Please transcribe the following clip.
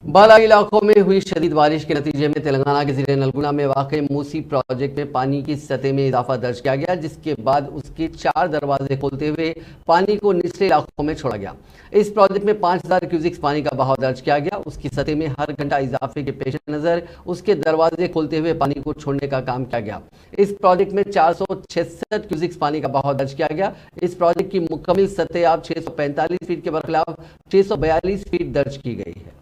बालाई इलाकों में हुई शदीद बारिश के नतीजे में तेलंगाना के जिले नलगुना में वाक़ई मूसी प्रोजेक्ट में पानी की सतह में इजाफा दर्ज किया गया, जिसके बाद उसके 4 दरवाजे खोलते हुए पानी को निचले इलाकों में छोड़ा गया। इस प्रोजेक्ट में 5000 क्यूसिक्स पानी का बहाव दर्ज किया गया। उसकी सतह में हर घंटा इजाफे के पेश नज़र उसके दरवाजे खोलते हुए पानी को छोड़ने का काम किया गया। इस प्रोजेक्ट में 466 क्यूसिक्स पानी का बहाव दर्ज किया गया। इस प्रोजेक्ट की मुकम्मल सतह अब 645 फीट के बरखिलाफ 642 फीट दर्ज की गई है।